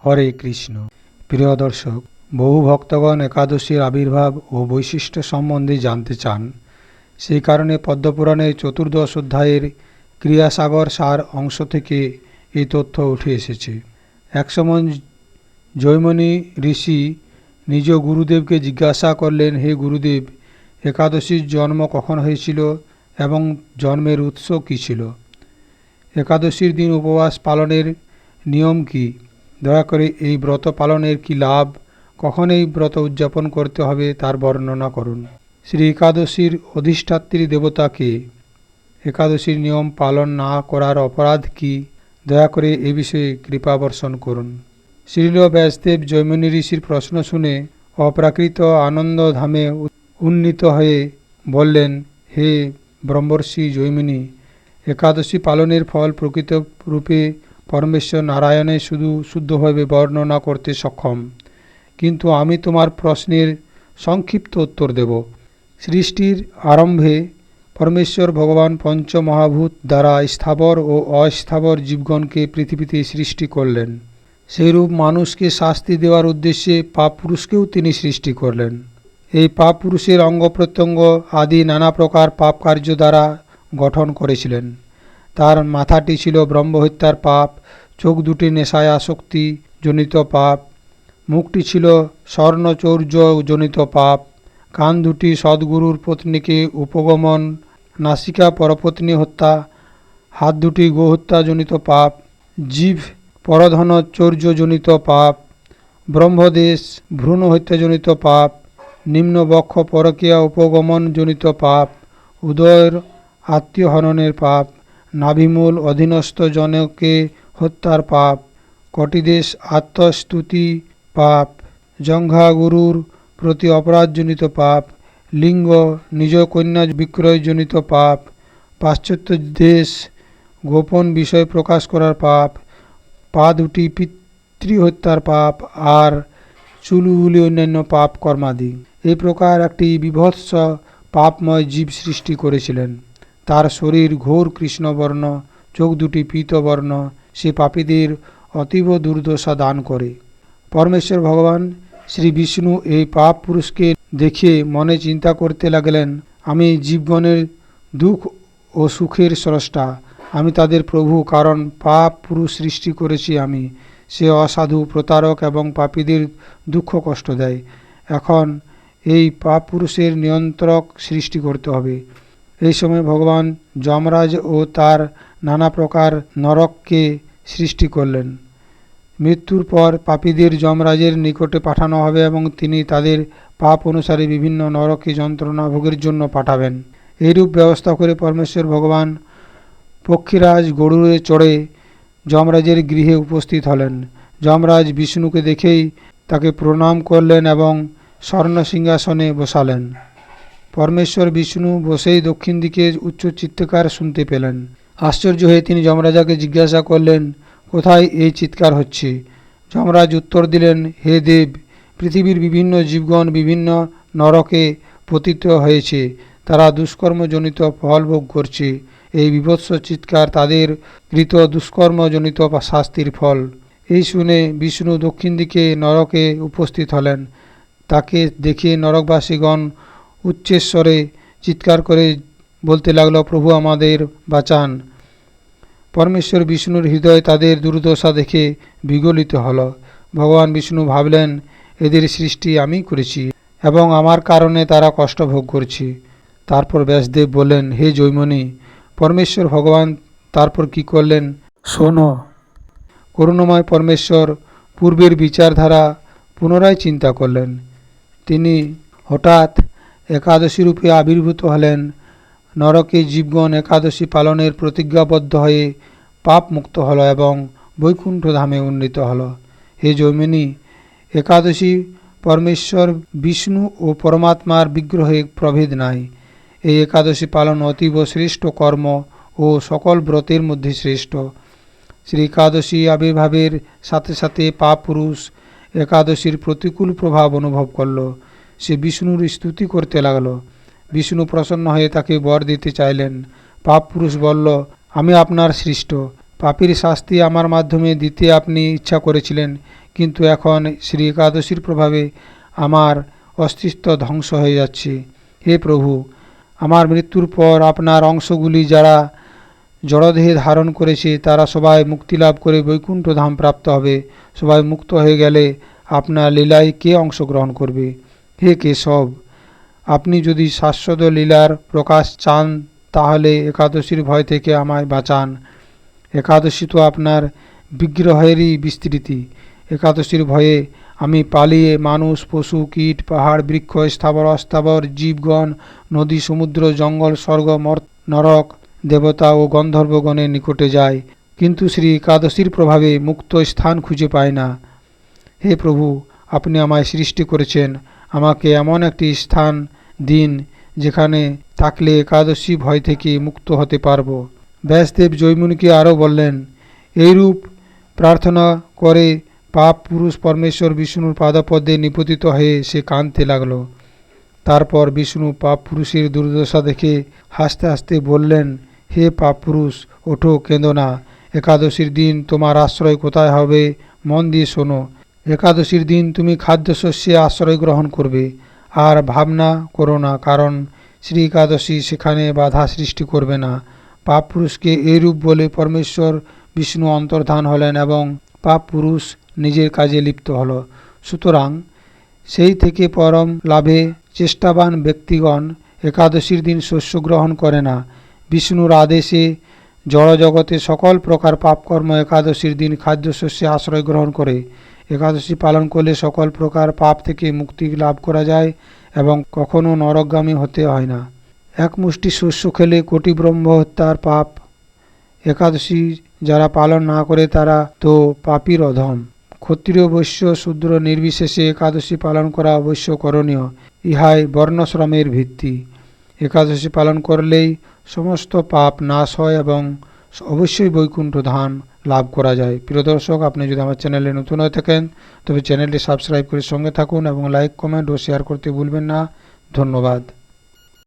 হরে কৃষ্ণ। প্রিয় দর্শক, বহু ভক্তগণ একাদশীর আবির্ভাব ও বৈশিষ্ট্য সম্বন্ধে জানতে চান। সেই কারণে পদ্মপুরাণের 14 অধ্যায়ের ক্রিয়াসাগর সার অংশ থেকে এই তথ্য উঠে এসেছে। একসময় জৈমিনী ঋষি নিজ গুরুদেবকে জিজ্ঞাসা করলেন, হে গুরুদেব, একাদশীর জন্ম কখন হয়েছিল এবং জন্মের উৎস কী ছিল? একাদশীর দিন উপবাস পালনের নিয়ম কী? দয়া করে এই ব্রত পালনের কী লাভ, কখন এই ব্রত উদযাপন করতে হবে তার বর্ণনা করুন। শ্রী একাদশীর অধিষ্ঠাত্রী দেবতা কে? একাদশীর নিয়ম পালন না করার অপরাধ কী? দয়া করে এ বিষয়ে কৃপা বর্ষণ করুন। শ্রীল ব্যাসদেব জৈমিনী ঋষির প্রশ্ন শুনে অপ্রাকৃত আনন্দ ধামে উন্নীত হয়ে বললেন, হে ব্রহ্মর্ষি জৈমিনী, একাদশী পালনের ফল প্রকৃত রূপে পরমেশ্বর নারায়ণে শুধু শুদ্ধভাবে বর্ণনা করতে সক্ষম, কিন্তু আমি তোমার প্রশ্নের সংক্ষিপ্ত উত্তর দেব। সৃষ্টির আরম্ভে পরমেশ্বর ভগবান পঞ্চমহাভূত দ্বারা স্থাবর ও অস্থাবর জীবগণকে পৃথিবীতে সৃষ্টি করলেন। সেইরূপ মানুষকে শাস্তি দেওয়ার উদ্দেশ্যে পাপ পুরুষকেও তিনি সৃষ্টি করলেন। এই পাপ পুরুষের অঙ্গ প্রত্যঙ্গ আদি নানা প্রকার পাপ কার্য দ্বারা গঠন করেছিলেন। তার মাথাটি ছিল ব্রহ্মহত্যার পাপ, চোখ দুটি নেশায় আসক্তি জনিত পাপ, মুখটি ছিল স্বর্ণচৌর্য জনিত পাপ, কান দুটি সদ্গুরুর পত্নীকে উপগমন, নাসিকা পরপত্নী হত্যা, হাত দুটি গোহত্যা জনিত পাপ, জিভ পরধন চৌর্য জনিত পাপ, ব্রহ্মদেশ ভ্রূণ হত্যাজনিত পাপ, নিম্নবক্ষ পরকীয়া উপগমন জনিত পাপ, উদয়ের আত্মীয় হননের পাপ, নাভিমূল অধীনস্থ জনকে হত্যার পাপ, কটিদেশ আত্মস্তুতি পাপ, জঙ্ঘা গুরুর প্রতি অপরাধজনিত পাপ, লিঙ্গ নিজ কন্যা বিক্রয়জনিত পাপ, পাশ্চাত্য দেশ গোপন বিষয় প্রকাশ করার পাপ, পা দুটি পিতৃহত্যার পাপ, আর চুলগুলি অন্যান্য পাপ কর্মাদি। এই প্রকার একটি বিভৎস পাপময় জীব সৃষ্টি করেছিলেন। তার শরীর ঘোর কৃষ্ণবর্ণ, চোখ দুটি পীতবর্ণ। সে পাপীদের অতীব দুর্দশা দান করে। পরমেশ্বর ভগবান শ্রী বিষ্ণু এই পাপ পুরুষকে দেখে মনে চিন্তা করতে লাগলেন, আমি জীবগণের দুঃখ ও সুখের স্রষ্টা, আমি তাদের প্রভু, কারণ পাপ পুরুষ সৃষ্টি করেছি আমি। সে অসাধু, প্রতারক এবং পাপীদের দুঃখ কষ্ট দেয়। এখন এই পাপ পুরুষের নিয়ন্ত্রক সৃষ্টি করতে হবে। এই সময় ভগবান যমরাজ ও তার নানা প্রকার নরককে সৃষ্টি করলেন। মৃত্যুর পর পাপীদের যমরাজের নিকটে পাঠানো হবে এবং তিনি তাদের পাপ অনুসারে বিভিন্ন নরকে যন্ত্রণা ভোগের জন্য পাঠাবেন। এইরূপ ব্যবস্থা করে পরমেশ্বর ভগবান পক্ষীরাজ গরুড়ে চড়ে যমরাজের গৃহে উপস্থিত হলেন। যমরাজ বিষ্ণুকে দেখেই তাকে প্রণাম করলেন এবং স্বর্ণ সিংহাসনে বসালেন। পরমেশ্বর বিষ্ণু বসেই দক্ষিণ দিকে উচ্চ চিৎকার শুনতে পেলেন। আশ্চর্য হয়ে তিনি যমরাজাকে জিজ্ঞাসা করলেন, কোথায় এই চিৎকার হচ্ছে? যমরাজ উত্তর দিলেন, হে দেব, পৃথিবীর বিভিন্ন জীবগণ বিভিন্ন নরকে পতিত হয়েছে, তারা দুষ্কর্মজনিত ফল ভোগ করছে। এই বিভৎস চিৎকার তাদের কৃত দুষ্কর্মজনিত শাস্তির ফল। এই শুনে বিষ্ণু দক্ষিণ দিকে নরকে উপস্থিত হলেন। তাকে দেখে নরকবাসীগণ উচ্চস্বরে চিৎকার করে বলতে লাগলো, প্রভু আমাদের বাঁচান। পরমেশ্বর বিষ্ণুর হৃদয় তাদের দুর্দশা দেখে বিগলিত হল। ভগবান বিষ্ণু ভাবলেন, এদের সৃষ্টি আমি করেছি এবং আমার কারণে তারা কষ্ট ভোগ করছে। তারপর ব্যাসদেব বললেন, হে জৈমিনী, পরমেশ্বর ভগবান তারপর কি করলেন শোনো। করুণাময় পরমেশ্বর পূর্বের বিচারধারা পুনরায় চিন্তা করলেন। তিনি হঠাৎ একাদশী রূপে আবির্ভূত হলেন। নরকে জীবগণ একাদশী পালনের প্রতিজ্ঞাবদ্ধ হয়ে পাপ মুক্ত হল এবং বৈকুণ্ঠ ধামে উন্নীত হল। হে জৈমিনী, একাদশী পরমেশ্বর বিষ্ণু ও পরমাত্মার বিগ্রহে প্রভেদ নাই। এই একাদশী পালন অতীব শ্রেষ্ঠ কর্ম ও সকল ব্রতের মধ্যে শ্রেষ্ঠ। শ্রী একাদশী আবির্ভাবের সাথে সাথে পাপ পুরুষ একাদশীর প্রতিকূল প্রভাব অনুভব করল। সে বিষ্ণুর স্তুতি করতে লাগল। বিষ্ণু প্রসন্ন হয়ে তাকে বর দিতে চাইলেন। পাপ পুরুষ বলল, আমি আপনার সৃষ্ট, পাপীর শাস্তি আমার মাধ্যমে দিতে আপনি ইচ্ছা করেছিলেন, কিন্তু এখন শ্রী একাদশীর প্রভাবে আমার অস্তিত্ব ধ্বংস হয়ে যাচ্ছে। হে প্রভু, আমার মৃত্যুর পর আপনার অংশগুলি যারা জড়দেহে ধারণ করেছে তারা সবাই মুক্তি লাভ করে বৈকুণ্ঠ ধাম প্রাপ্ত হবে। সবাই মুক্ত হয়ে গেলে আপনার লীলায় কে অংশগ্রহণ করবে? হে কেশব, আপনি যদি শাশ্বত লীলার প্রকাশ চান তাহলে একাদশীর ভয় থেকে আমায় বাঁচান। একাদশী তো আপনার বিগ্রহেরই বিস্তৃতি। একাদশীর ভয়ে আমি পালিয়ে মানুষ, পশু, কীট, পাহাড়, বৃক্ষ, স্থাবর অস্থাবর, জীবগণ, নদী, সমুদ্র, জঙ্গল, স্বর্গ, নরক, দেবতা ও গন্ধর্বগণের নিকটে যাই, কিন্তু শ্রী একাদশীর প্রভাবে মুক্ত স্থান খুঁজে পাই না। হে প্রভু, আপনি আমায় সৃষ্টি করেছেন, আমাকে এমন একটি স্থান দিন যেখানে থাকলে একাদশী ভয় থেকে মুক্ত হতে পারব। ব্যাসদেব জৈমিনীকে আরও বললেন, এইরূপ প্রার্থনা করে পাপ পুরুষ পরমেশ্বর বিষ্ণুর পাদপদ্মে নিপতিত হয়ে সে কাঁদতে লাগল। তারপর বিষ্ণু পাপ পুরুষের দুর্দশা দেখে হাসতে হাসতে বললেন, হে পাপ পুরুষ, ওঠো, কেঁদো না। একাদশীর দিন তোমার আশ্রয় কোথায় হবে মন দিয়ে শোনো। একাদশীর দিন তুমি খাদ্যশস্যে আশ্রয় গ্রহণ করবে, আর ভাবনা করো না, কারণ শ্রী একাদশী সেখানে বাধা সৃষ্টি করবে না। পাপ পুরুষকে এইরূপ বলে পরমেশ্বর বিষ্ণু অন্তর্ধান হলেন এবং পাপ পুরুষ নিজের কাজে লিপ্ত হল। সুতরাং সেই থেকে পরম লাভে চেষ্টাবান ব্যক্তিগণ একাদশীর দিন শস্য গ্রহণ করে না। বিষ্ণুর আদেশে জড়জগতে সকল প্রকার পাপকর্ম একাদশীর দিন খাদ্যশস্যে আশ্রয় গ্রহণ করে। একাদশী পালন করলে সকল প্রকার পাপ থেকে মুক্তি লাভ করা যায় এবং কখনো নরকগামী হতে হয় না। এক মুষ্টি শস্য খেলে কোটি ব্রহ্ম হত্যার পাপ। একাদশী যারা পালন না করে তারা তো পাপীর অধম। ক্ষত্রিয়, বৈশ্য, শূদ্র নির্বিশেষে একাদশী পালন করা অবশ্য করণীয়। ইহাই বর্ণাশ্রমের ভিত্তি। একাদশী পালন করলেই সমস্ত পাপ নাশ হয় এবং অবশ্যই বৈকুণ্ঠ ধাম লাভ করা যায়। প্রিয় দর্শক, আপনি যদি আমার চ্যানেলে নতুন হয়ে থাকেন তবে চ্যানেলটি সাবস্ক্রাইব করে সঙ্গে থাকুন এবং লাইক, কমেন্ট ও শেয়ার করতে ভুলবেন না। ধন্যবাদ।